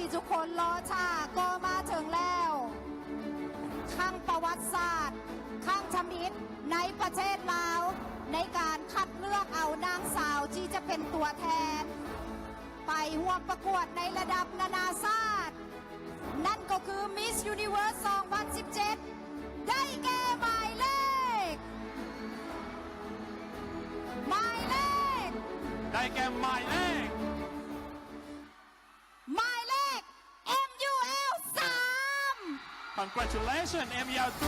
ที่ทุกคนรอชาก็มาถึงแล้วข้างประวัติศาสตร์ข้างชมิตในประเทศลาวในการคัดเลือกเอานางสาวที่จะเป็นตัวแทนไปร่วมประกวดในระดับนานาชาตินั่นก็คือ Miss Universe 2017 ได้แก่หมายเลขได้แก่หมายเลข MUL 3 Congratulations MUL3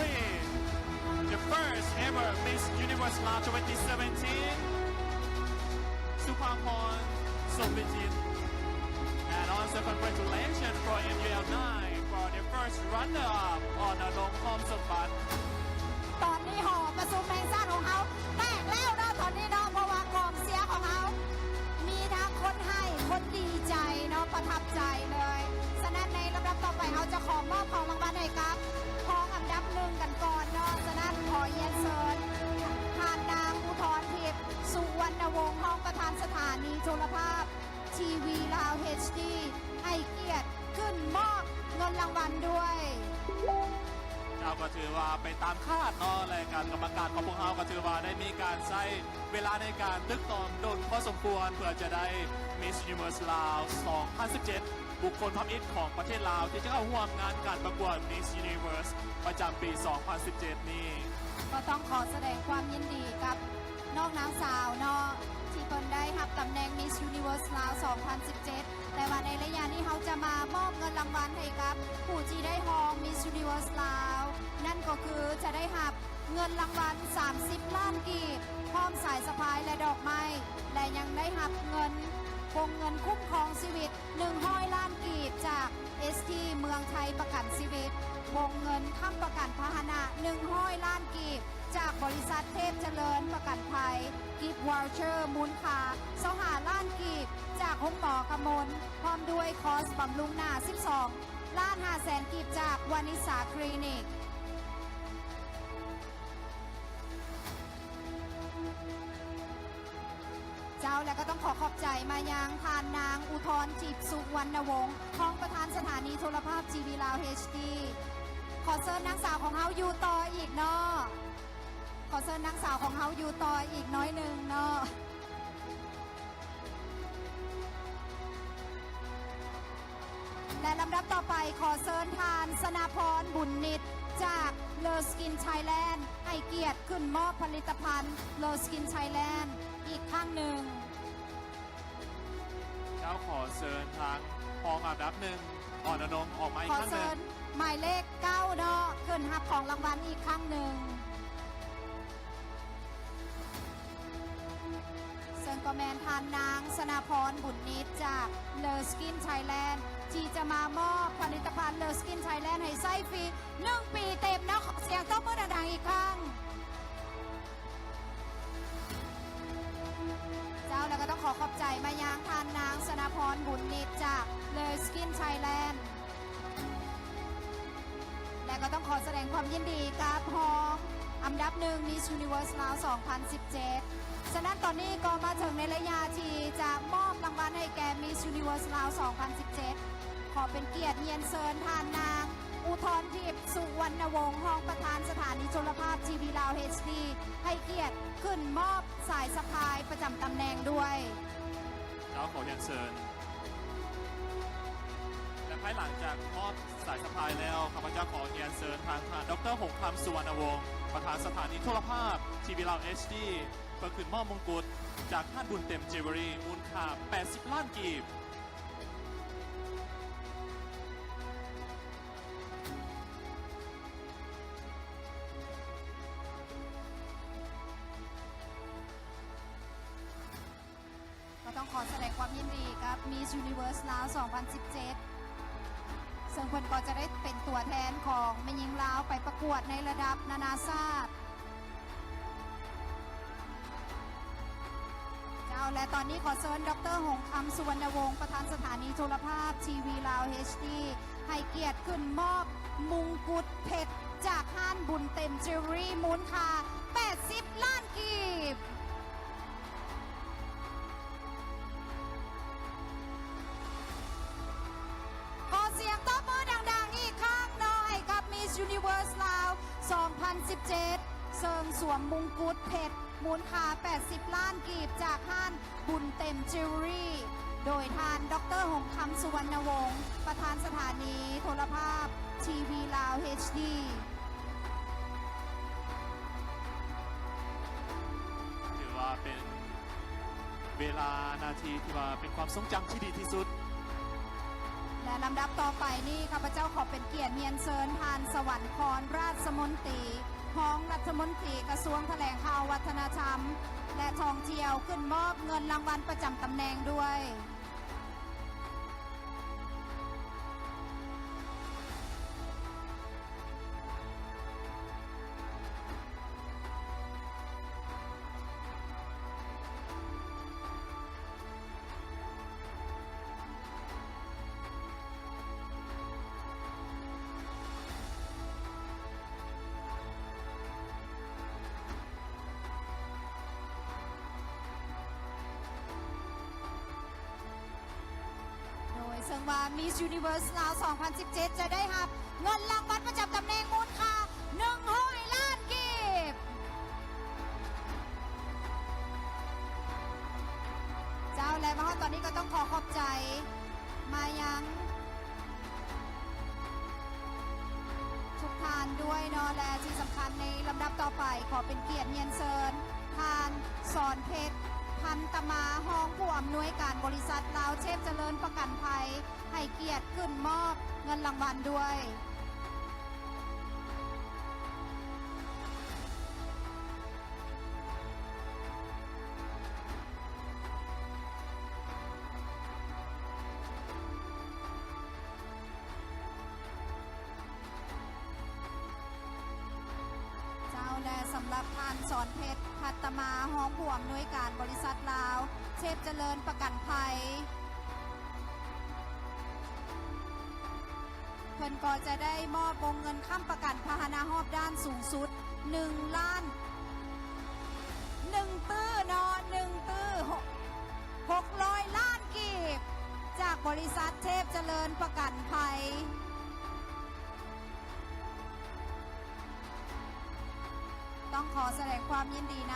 the first ever Miss Universe Lao 2017 Suphapon Somvijit and also congratulations for MUL9 for the first runner-up on a long home Sombat ตอนนี้หอประชุมแมงซ่านของเขาแตกแล้วเนาะตอนนี้เนาะเพราะว่ากองเสียของเขามีทั้งคนให้คนดีใจเนาะประทับใจเลยฉะนั้นในลำดับต่อไปเขาจะขอมอบของรางวัลให้กับของอันดับหนึ่งกันก่อนเนาะฉะนั้นขอเรียนเชิญผ่านนางอุทรทิพย์สุวรรณวงศ์รองประธานสถานีโทรภาพทีวีลาว HD ให้เกียรติขึ้นมอบเงินรางวัลด้วย เจ้าก็ถือว่าไปตามคาดเนาะรายการกรรมการของพวกเขาก็ถือว่าได้มีการใช้เวลาในการตึกตองโดนพอสมควรเพื่อจะได้ Miss Universe ลาว 2017 บุคคลท็อปอิทของประเทศลาวที่จะเข้าร่วมงานการประกวด Miss Universe ประจำปี 2017 นี้ก็ต้องขอแสดงความยินดีกับน้องนางสาวเนาะที่เพิ่นได้รับตำแหน่ง Miss Universe ลาว 2017 แต่ว่าในระยะนี้เขาจะมามอบเงินรางวัลให้กับผู้ที่ได้รอง Miss Universe ลาวนั่นก็คือจะได้รับเงินรางวัล30 ล้านกีบพร้อมสายสะพายและดอกไม้และยังได้รับเงินวงเงินคุ้มครองชีวิต100 ล้านกีบจาก ST เมืองไทยประกันชีวิตวงเงินค้ำประกันพาหนะ100 ล้านกีบจากบริษัทเทพเจริญประกันภัยกิฟต์วอลเชอร์มูลค่า25 ล้านกีบจากห้องหมอกมลพร้อมด้วยคอร์สบำรุงหน้า12 ล้าน5แสนกีบจากวานิสาคลินิกเจ้าและก็ต้องขอขอบใจมายังทานนางอุทรทิพย์สุวรรณวงศ์รองประธานสถานีโทรภาพทีวีลาว HD ขอเชิญนางสาวของเฮาอยู่ต่ออีกเนาะขอเชิญนางสาวของเฮาอยู่ต่ออีกน้อยหนึ่งเนาะและลำดับต่อไปขอเชิญทานสนาพรบุญนิตจากเลอสกินไทยแลนด์ให้เกียรติขึ้นมอบผลิตภัณฑ์เลอสกินไทยแลนด์อีกครั้งหนึ่งเจ้าขอเชิญทางพองอันดับหนึ่งอ่อนอนงออกมาอีกครั้งหนึ่งหมายเลข9เนาะขึ้นรับของรางวัลอีกครั้งหนึ่งซึ่งก็แมนทานนางสนาพรบุญนิตจากเลอสกินไทยแลนด์ที่จะมามอบผลิตภัณฑ์เลอสกินไทยแลนด์ให้ไส้ฟรี1 ปีเต็มนะขอเสียงต้อนรับดังๆอีกครั้งเจ้าแล้วก็ต้องขอขอบใจมายังทานนางสนาพรบุญนิตจากเลอสกินไทยแลนด์และก็ต้องขอแสดงความยินดีกับพองอันดับหนึ่ง Miss Universe ลาว 2017 ฉะนั้นตอนนี้ก็มาถึงในระยะที่จะมอบรางวัลให้แก่ Miss Universe ลาว 2017 ขอเป็นเกียรติเยียนเชิญทานนางอุทรทิพย์สุวรรณวงศ์รองประธานสถานีโทรภาพทีวีลาว HD ให้เกียรติขึ้นมอบสายสะพายประจำตำแหน่งด้วยเจ้าขอเรียนเชิญและภายหลังจากมอบสายสะพายแล้วข้าพเจ้าขอเรียนเชิญทางดร.หงส์คำสุวรรณวงศ์ประธานสถานีโทรภาพทีวีลาว HD เพื่อขึ้นมอบมงกุฎจากท่านบุญเต็มเจเวอรี่มูลค่า80 ล้านกีบก็ต้องขอแสดงความยินดีกับ Miss Universe ลาว 2017 ซึ่งเพิ่นก็จะได้เป็นตัวแทนของแม่หญิงลาวไปประกวดในระดับนานาชาติเจ้าและตอนนี้ขอเชิญดร.หงส์คำสุวรรณวงศ์ประธานสถานีโทรภาพทีวีลาว HD ให้เกียรติขึ้นมอบมงกุฎเพชรจากห้านบุญเต็มเจวเวอรี่มูลค่า80 ล้านกีบข Universe ลาว 2017 เซิงสวมมงกุฎเพชรมูลค่า 80 ล้านกีบจากห้านบุญเต็มจิวเวลรี่ โดยทานดรหงคำสุวรรณวงศ์ประธานสถานีโทรภาพทีวีลาว HD ถือว่าเป็นเวลานาทีที่ว่าเป็นความทรงจำที่ดีที่สุด และลำดับต่อไปนี่ข้าพเจ้าขอเป็นเกียรติเนียนเชิญทานสวรรค์พรราชมนตรีห้องรัฐมนตรีกระทรวงแถลงข่าววัฒนธรรม และท่องเที่ยวขึ้นมอบเงินรางวัลประจำตำแหน่งด้วย โดยซึ่งว่า Miss Universe ลาว 2017 จะได้รับเงินรางวัลประจำตำแหน่งมูลค่า100 ล้านกีบ เจ้าและมาฮอดตอนนี้ก็ต้องขอขอบใจมายังทุกท่านด้วยเนาะและที่สำคัญในลำดับต่อไปขอเป็นเกียรติเนียนเชิญทานสอนเพชรพันตมาห้องผู้อำนวยการบริษัทลาวเชฟเจริญประกันภัยให้เกียรติขึ้นมอบเงินรางวัลด้วย เจ้าและสำหรับทานสอนเพชรพัตมาห้องผู้อำนวยการบริษัทลาวเชฟเจริญประกันภัยเพิ่นก็จะได้มอบวงเงินค้ำประกันพาหนะรอบด้านสูงสุด1 ล้าน1ตื้อเนาะ1ตื้อ600 ล้านกีบจากบริษัทเทพเจริญประกันภัยต้องขอแสดงความยินดีน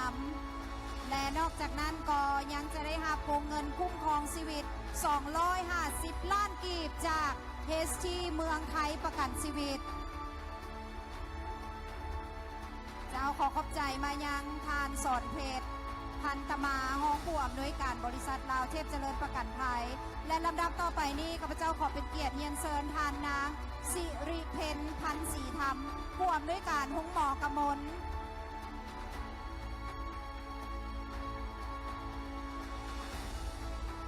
ำและนอกจากนั้นก็ยังจะได้รับวงเงินคุ้มครองชีวิต250 ล้านกีบจากเฮสทีเมืองไทยประกันชีวิต เจ้าขอขอบใจมายังทานสอนเพชรพันตมาห้องผู้อำนวยการบริษัทลาวเทพเจริญประกันภัยและลำดับต่อไปนี้ข้าพเจ้าขอเป็นเกียรติเนียนเชิญทานนางสิริเพนพันศรีธรรมผู้อำนวยการห้องหมอกมล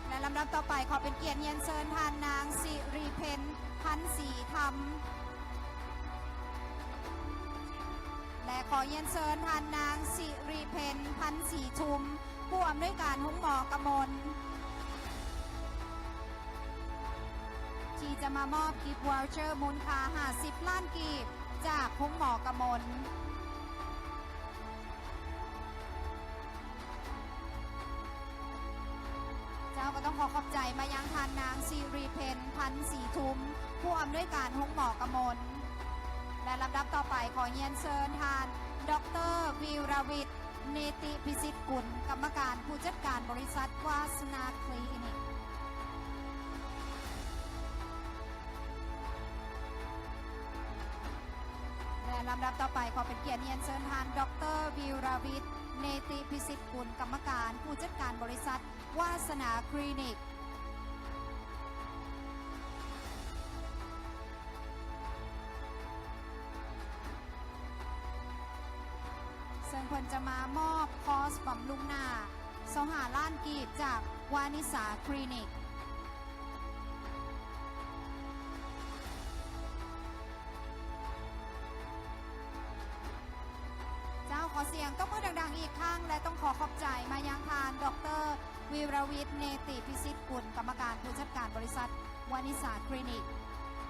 และลำดับต่อไปขอเป็นเกียรติเนียนเชิญทานนางสิริเพนพันศรีธรรมและขอเยียนเชิญทานนางสิริเพนพันศรีทุมผู้อำนวยการห้องหมอกมลที่จะมามอบกิฟต์วอลเชอร์มูลค่า50 ล้านกีบจากห้องหมอกมลเจ้าก็ต้องขอขอบใจมายังทานนางสิริเพนพันศรีทุมผู้อำนวยการห้องหมอกมลและลำดับต่อไปขอเยียนเชิญทานดร.วีรวิทย์เนติพิสิทธิ์กุลกรรมการผู้จัดการบริษัทวาสนาคลินิกและลำดับต่อไปขอเป็นเกียรติเยียนเชิญทานดร.วีรวิทย์เนติพิสิทธิ์กุลกรรมการผู้จัดการบริษัทวาสนาคลินิกซึ่งเพิ่นจะมามอบคอร์สบำรุงหน้า25 ล้านกีบจากวานิสาคลินิกเจ้าขอเสียงต้องมือดังๆอีกครั้งและต้องขอขอบใจมายังทานดร.วีรวิทย์เนติพิสิทธิ์กุลกรรมการผู้จัดการบริษัทวานิสาคลินิก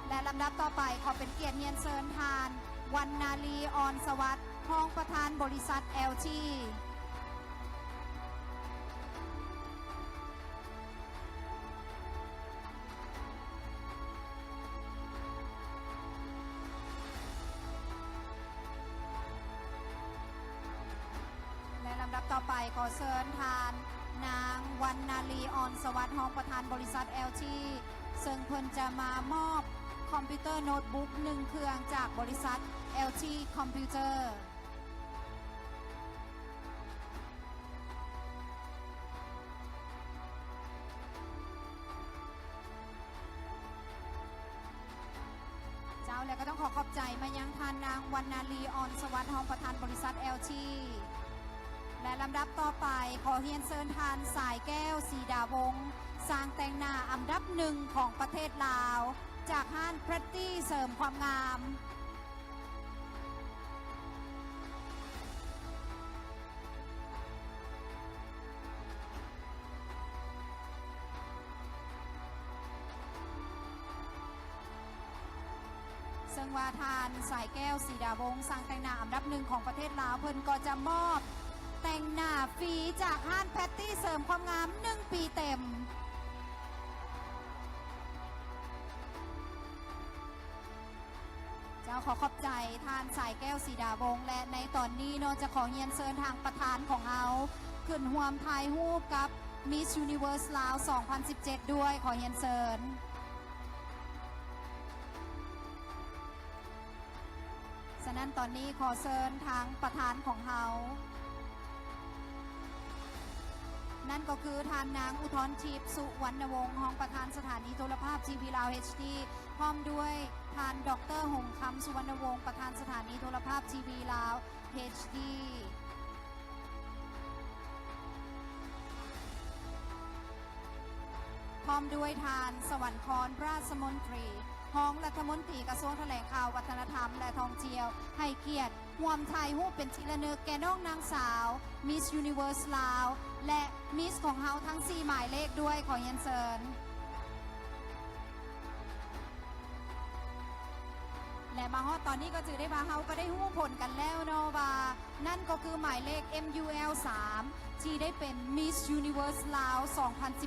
และลำดับต่อไปขอเป็นเกียรติเนียนเชิญทานวรรณาลีออนสวัสดิ์รองประธานบริษัท LT ำดับต่อไปขอเชิญทานนางวรรณาลีออนสวัสดิ์รองประธานบริษัท LT ซึ่งเพิ่นจะมามอบคอมพิวเตอร์โน้ตบุ๊ก1เครื่องจากบริษัท LT คอมพิวเตอร์แล้วก็ต้องขอบใจมายังทานนางวรรณาลีออนสวัสดิ์รองประธานบริษัท LT และลำดับต่อไปขอเฮียนเชิญทานสายแก้วสีดาวงศ์สร้างแต่งหน้าอันดับหนึ่งของประเทศลาว จากห้านพรตตี้เสริมความงามซึ่งว่าทานสายแก้วสีดาวงศ์สร้างแต่งหน้าอันดับหนึ่งของประเทศลาวเพิ่นก็จะมอบแต่งหน้าฟรีจากห้านแพตตี้เสริมความงาม1 ปีเต็มเจ้าขอบใจทานสายแก้วสีดาวงศ์และในตอนนี้เนาะจะขอเฮียนเชิญทางประธานของเราขึ้นร่วมถ่ายรูปกับ Miss Universe ลาว 2017 ด้วยขอเฮียนเชิญฉะนั้นตอนนี้ขอเชิญทางประธานของเรานั่นก็คือทานนางอุทธรทิพย์สุวรรณวงศ์รองประธานสถานีโทรภาพทีวีลาว HD พร้อมด้วยทานดร.หงคำสุวรรณวงศ์ประธานสถานีโทรภาพทีวีลาว HD พร้อมด้วยทานสวรรครราชมนตรีรองรัฐมนตรีกระทรวงแถลงข่าววัฒนธรรมและท่องเที่ยวให้เกียรติร่วมถ่ายรูปเป็นที่ระลึกแก่น้องนางสาว Miss Universe ลาวและมิสของเฮาทั้ง4หมายเลขด้วยขอเรียนเชิญและมาฮอดตอนนี้ก็ถือได้ว่าเฮาก็ได้รู้ผลกันแล้วเนาะว่านั่นก็คือหมายเลข MUL 3ที่ได้เป็น Miss Universe ลาว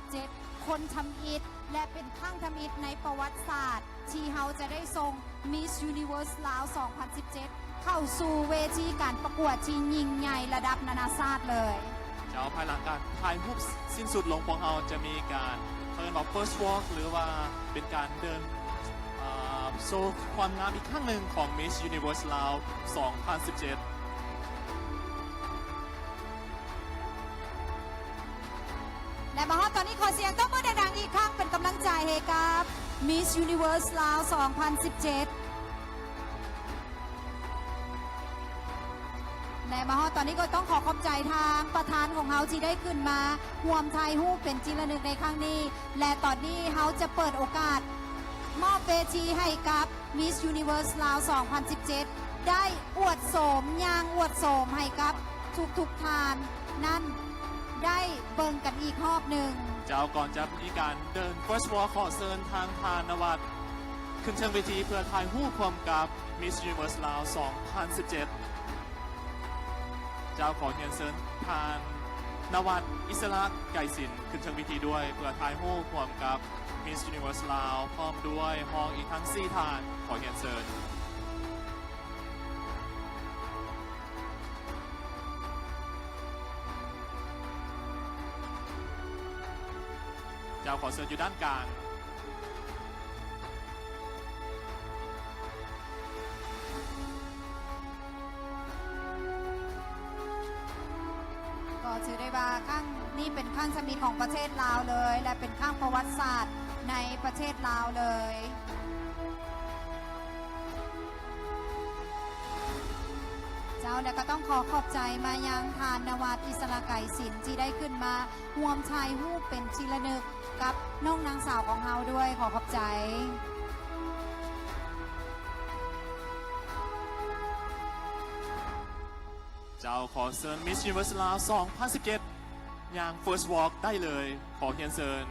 2017 คนทำอิฐและเป็นข้างทำอิฐในประวัติศาสตร์ที่เฮาจะได้ส่ง Miss Universe ลาว 2017 เข้าสู่เวทีการประกวดที่ยิ่งใหญ่ระดับนานาชาติเลยเจ้าภายหลังการถ่ายรูปสิ้นสุดลงพวกเราจะมีการเปิดว่า first walk หรือว่าเป็นการเดินโชว์ความงามอีกครั้งหนึ่งของ Miss Universe ลาว 2017และมาฮอดตอนนี้ขอเสียงต้อนรับดังๆอีกครั้งเป็นกำลังใจให้กับ Miss Universe ลาว 2017 และมาฮอดตอนนี้ก็ต้องขอบใจทางประธานของเฮาที่ได้ขึ้นมาร่วมถ่ายรูปเป็นที่ระลึกในครั้งนี้และตอนนี้เฮาจะเปิดโอกาสมอบเวทีให้กับ Miss Universe ลาว 2017 ได้อวดโสมย่างอวดโสมให้กับทุกทานนั่นได้เบิ่งกันอีกรอบหนึ่งเจ้าก่อนจะมีการเดิน first walk ขอเชิญทางทานนวัดขึ้นเชิงเวทีเพื่อถ่ายรูปพร้อมกับ Miss Universe ลาว 2017 เจ้าขอเรียนเชิญทานนวัดอิสระไก่สินขึ้นเชิงเวทีด้วยเพื่อถ่ายรูปพร้อมกับ Miss Universe ลาวพร้อมด้วยห้องอีกทั้ง4ทานขอเรียนเชิญเจ้าขอเชิญอยู่ด้านกลางก็ถือได้ว่าข้างนี่เป็นข้างสมิธของประเทศลาวเลยและเป็นข้างประวัติศาสตร์ในประเทศลาวเลยเจ้าแล้วก็ต้องขอบใจมายังทานนวัดอิสระไก่สินที่ได้ขึ้นมาร่วมถ่ายรูปเป็นที่ระลึกกับน้องนางสาวของเฮาด้วยขอบใจเจ้าขอเชิญ Miss Universe ลาว 2017 อย่าง First Walk ได้เลยขอเรียนเชิญ